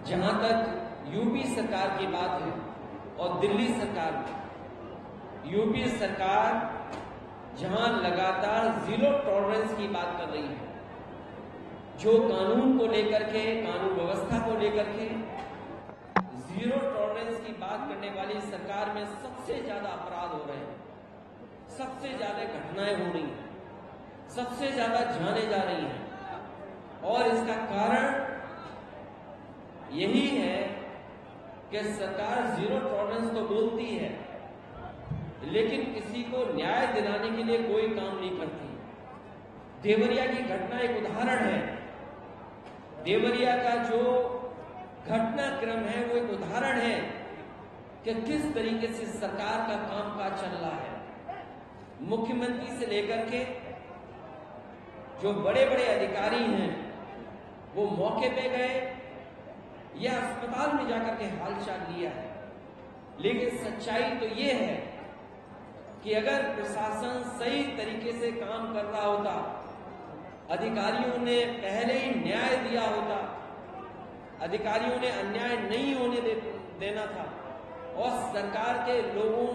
जहां तक यूपी सरकार की बात है और दिल्ली सरकार में, यूपी सरकार जहां लगातार जीरो टॉलरेंस की बात कर रही है, जो कानून को लेकर के, कानून व्यवस्था को लेकर के जीरो टॉलरेंस की बात करने वाली सरकार में सबसे ज्यादा अपराध हो रहे हैं, सबसे ज्यादा घटनाएं हो रही हैं, सबसे ज्यादा जाने जा रही हैं। और इसका कारण यही है कि सरकार जीरो टॉलरेंस तो बोलती है, लेकिन किसी को न्याय दिलाने के लिए कोई काम नहीं करती। देवरिया की घटना एक उदाहरण है। देवरिया का जो घटनाक्रम है वो एक उदाहरण है कि किस तरीके से सरकार का कामकाज चल रहा है। मुख्यमंत्री से लेकर के जो बड़े बड़े अधिकारी हैं वो मौके पे गए या अस्पताल में जाकर के हालचाल लिया है, लेकिन सच्चाई तो ये है कि अगर प्रशासन सही तरीके से काम कर रहा होता, अधिकारियों ने पहले ही न्याय दिया होता, अधिकारियों ने अन्याय नहीं होने देना था और सरकार के लोगों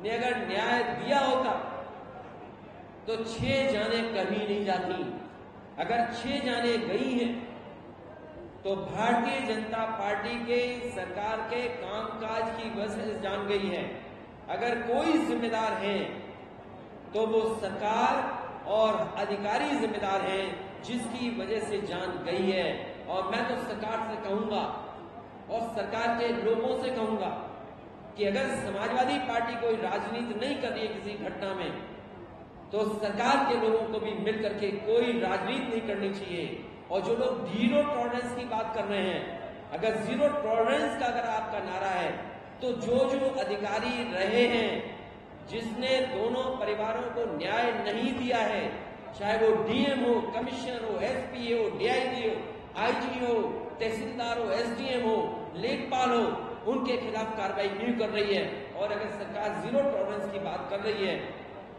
ने अगर न्याय दिया होता तो 6 जाने कभी नहीं जाती। अगर 6 जाने गई हैं तो भारतीय जनता पार्टी के सरकार के कामकाज की वजह से जान गई है। अगर कोई जिम्मेदार है तो वो सरकार और अधिकारी जिम्मेदार हैं, जिसकी वजह से जान गई है। और मैं तो सरकार से कहूंगा और सरकार के लोगों से कहूंगा कि अगर समाजवादी पार्टी कोई राजनीति नहीं कर रही है किसी घटना में, तो सरकार के लोगों को भी मिलकर के कोई राजनीति नहीं करनी चाहिए। और जो लोग जीरो टॉलरेंस की बात कर रहे हैं, अगर जीरो टॉलरेंस का अगर आपका नारा है, तो जो अधिकारी रहे हैं, जिसने दोनों परिवारों को न्याय नहीं दिया है, चाहे वो डीएम हो, कमिश्नर हो, एसपी हो, डीआईजी हो, आईजी हो, तहसीलदार हो, एसडीएम हो, लेखपाल हो, उनके खिलाफ कार्रवाई नहीं कर रही है। और अगर सरकार जीरो टॉलरेंस की बात कर रही है,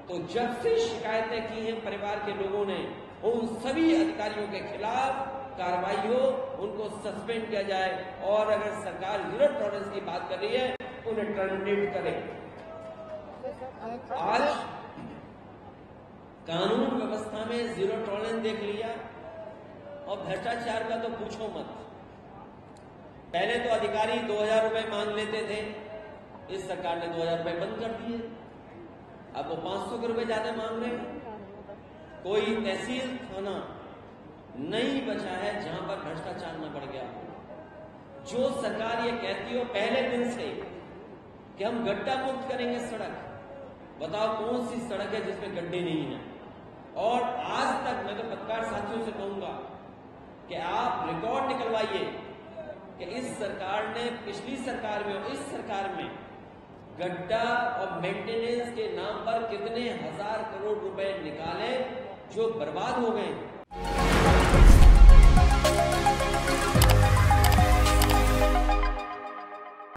तो जब से शिकायतें की हैं परिवार के लोगों ने, उन सभी अधिकारियों के खिलाफ कार्रवाई हो, उनको सस्पेंड किया जाए। और अगर सरकार जीरो टॉलरेंस की बात कर रही है, उन्हें टर्मिनेट करे। आज कानून व्यवस्था में जीरो टॉलरेंस देख लिया और भ्रष्टाचार का तो पूछो मत। पहले तो अधिकारी 2000 रुपए मांग लेते थे, इस सरकार ने 2000 रुपए बंद कर दिए। अब वो 500 रुपए ज्यादा मांग रहे हैं। कोई तहसील थाना नहीं बचा है जहां पर भ्रष्टाचार न बढ़ गया। जो सरकार ये कहती हो पहले दिन से कि हम गड्ढा मुक्त करेंगे सड़क, बताओ कौन सी सड़क है जिसमें गड्ढे नहीं है? और आज तक मैं तो पत्रकार साथियों से कहूंगा कि आप रिकॉर्ड निकलवाइए कि इस सरकार ने पिछली सरकार में और इस सरकार में गड्ढा और मेंटेनेंस के नाम पर कितने हजार करोड़ रुपए निकाले जो बर्बाद हो गए।